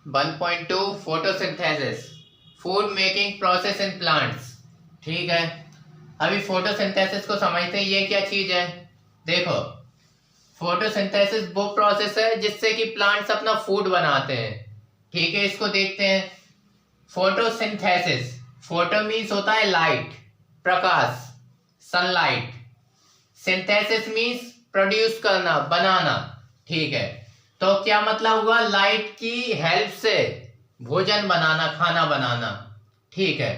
1.2 photosynthesis food making process in plants. ठीक है, अभी फोटोसिंथेसिस को समझते हैं, ये क्या चीज है। देखो, फोटोसिंथेसिस वो प्रोसेस है जिससे कि प्लांट्स अपना फूड बनाते हैं। ठीक है, इसको देखते हैं। फोटोसिंथेसिस, फोटो मीन्स होता है लाइट, प्रकाश, सनलाइट। सिंथेसिस मीन्स प्रोड्यूस करना, बनाना। ठीक है, तो क्या मतलब हुआ, लाइट की हेल्प से भोजन बनाना, खाना बनाना। ठीक है,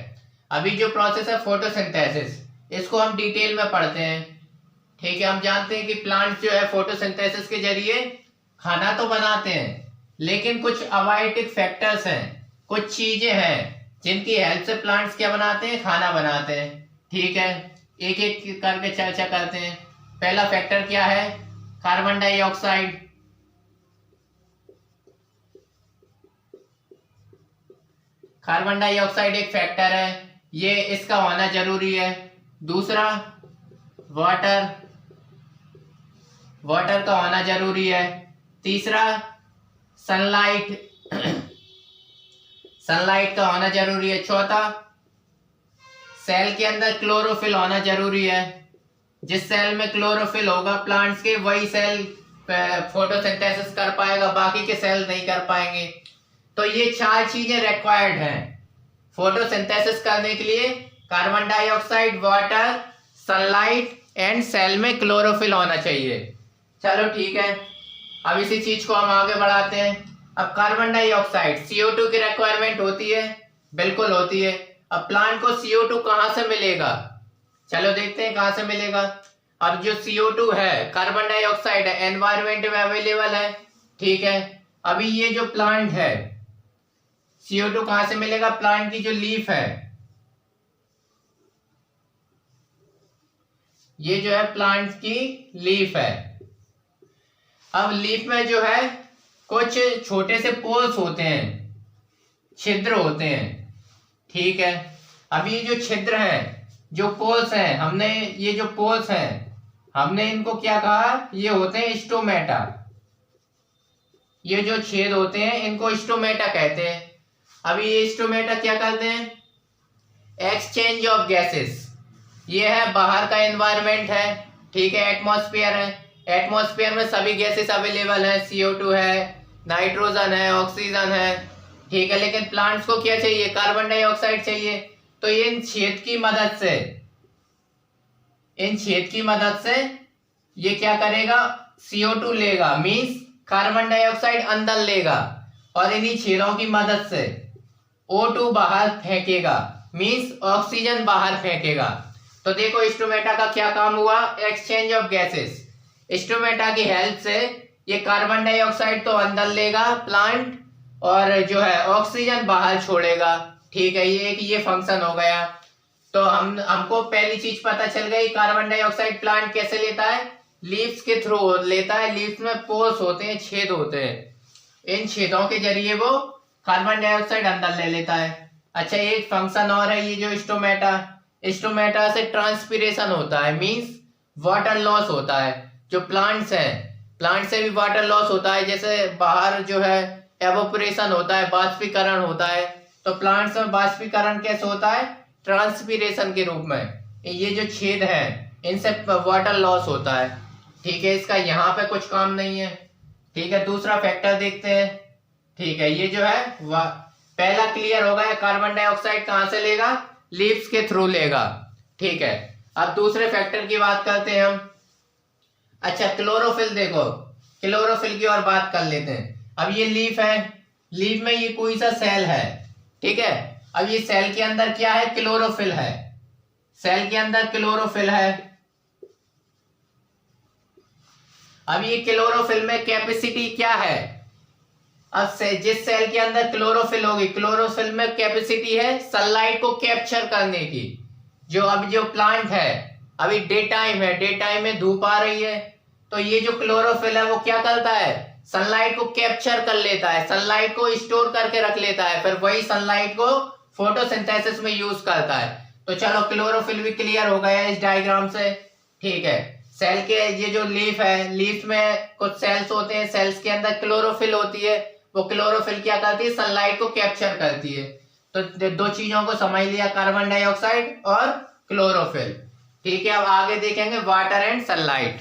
अभी जो प्रोसेस है फोटोसिंथेसिस, इसको हम डिटेल में पढ़ते हैं। ठीक है, हम जानते हैं कि प्लांट्स जो है फोटोसिंथेसिस के जरिए खाना तो बनाते हैं, लेकिन कुछ अबायोटिक फैक्टर्स हैं, कुछ चीजें हैं जिनकी हेल्प से प्लांट्स क्या बनाते हैं, खाना बनाते हैं। ठीक है, एक एक करके चर्चा करते हैं। पहला फैक्टर क्या है, कार्बन डाइऑक्साइड। कार्बन डाइऑक्साइड एक फैक्टर है, ये इसका होना जरूरी है। दूसरा, वाटर, वाटर का होना जरूरी है। तीसरा, सनलाइट, सनलाइट का होना जरूरी है। चौथा, सेल के अंदर क्लोरोफिल होना जरूरी है। जिस सेल में क्लोरोफिल होगा प्लांट्स के, वही सेल फोटोसिंथेसिस कर पाएगा, बाकी के सेल नहीं कर पाएंगे। तो ये चार चीजें रिक्वायर्ड हैं फोटोसिंथेसिस करने के लिए, carbon dioxide, water, sunlight and cell में क्लोरोफिल होना चाहिए। चलो ठीक है, अब इसी चीज को हम आगे बढ़ाते हैं। अब कार्बन डाइऑक्साइड, CO2 की रिक्वायरमेंट होती है, बिल्कुल होती है। अब प्लांट को CO2 कहां से मिलेगा, चलो देखते हैं कहां से मिलेगा। अब जो CO2 है, कार्बन डाइऑक्साइड है, एनवायरमेंट में अवेलेबल है। ठीक है, अभी ये जो प्लांट है, CO2 कहां से मिलेगा, प्लांट की जो लीफ है, ये जो है प्लांट की लीफ है। अब लीफ में जो है कुछ छोटे से पोल्स होते हैं, छिद्र होते हैं। ठीक है, अब ये जो छिद्र हैं, जो पोल्स हैं, हमने ये जो पोल्स हैं, हमने इनको क्या कहा, ये होते हैं स्टोमेटा। ये जो छेद होते हैं इनको स्टोमेटा कहते हैं। अभी ये स्टोमेटा क्या करते हैं, एक्सचेंज ऑफ गैसेस। ये है बाहर का एनवायरनमेंट है, ठीक है, एटमॉस्फेयर है। एटमॉस्फेयर में सभी गैसेस अवेलेबल है, CO2 है, नाइट्रोजन है, ऑक्सीजन है। ठीक है, लेकिन प्लांट्स को क्या चाहिए, कार्बन डाइऑक्साइड चाहिए। तो ये इन छेद की मदद से, इन छेद की मदद से ये क्या करेगा, CO2 लेगा, मींस कार्बन डाइऑक्साइड अंदर लेगा, और इन्हीं छेदों की मदद से O2 बाहर फेंकेगा, मींस ऑक्सीजन बाहर फेंकेगा। तो देखो स्टोमेटा का क्या काम हुआ, एक्सचेंज ऑफ गैसेस। स्टोमेटा की हेल्प से ये कार्बन डाइऑक्साइड तो अंदर लेगा प्लांट, और जो है ऑक्सीजन बाहर छोड़ेगा। ठीक है, ये फंक्शन हो गया। तो हमको पहली चीज पता चल गई, कार्बन डाइऑक्साइड प्लांट कैसे लेता है, लीव्स के थ्रू लेता है। लीव्स में पोर्स होते हैं, छेद होते हैं, इन छेदों के जरिए वो कार्बन डाइऑक्साइड अंदर ले लेता है। अच्छा, एक फंक्शन और है, ये जो स्टोमेटा, स्टोमेटा से ट्रांसपीरेशन होता है, मींस वाटर लॉस होता है। जो प्लांट्स हैं, प्लांट से भी वाटर लॉस होता है, जैसे बाहर जो है एवोपरेशन होता है, बाष्पीकरण होता है। तो प्लांट्स में बाष्पीकरण कैसे होता है, ट्रांसपीरेशन के रूप में। ये जो छेद है इनसे वाटर लॉस होता है। ठीक है, इसका यहाँ पे कुछ काम नहीं है। ठीक है, दूसरा फैक्टर देखते हैं। ठीक है, ये जो है पहला क्लियर हो गया, कार्बन डाइऑक्साइड कहां से लेगा, लीव्स के थ्रू लेगा। ठीक है, अब दूसरे फैक्टर की बात करते हैं हम। अच्छा, क्लोरोफिल, देखो क्लोरोफिल की और बात कर लेते हैं। अब ये लीफ है, लीफ में ये कोई सा सेल है, ठीक है। अब ये सेल के अंदर क्या है, क्लोरोफिल है, सेल के अंदर क्लोरोफिल है। अब ये क्लोरोफिल में कैपेसिटी क्या है, अब से जिस सेल के अंदर क्लोरोफिल होगी, क्लोरोफिल में कैपेसिटी है सनलाइट को कैप्चर करने की। जो प्लांट है, अभी डे टाइम है, डे टाइम में धूप आ रही है, तो ये जो क्लोरोफिल है वो क्या करता है, सनलाइट को कैप्चर कर लेता है, सनलाइट को स्टोर करके रख लेता है, फिर वही सनलाइट को फोटोसिंथेसिस में यूज करता है। तो चलो क्लोरोफिल भी क्लियर हो गया इस डायग्राम से। ठीक है, सेल के ये जो लीफ है, लीफ में कुछ सेल्स होते हैं, सेल्स के अंदर क्लोरोफिल होती है, वो क्लोरोफिल क्या करती है, सनलाइट को कैप्चर करती है। तो दो चीजों को समझ लिया, कार्बन डाइऑक्साइड और क्लोरोफिल। ठीक है, अब आगे देखेंगे वाटर एंड सनलाइट।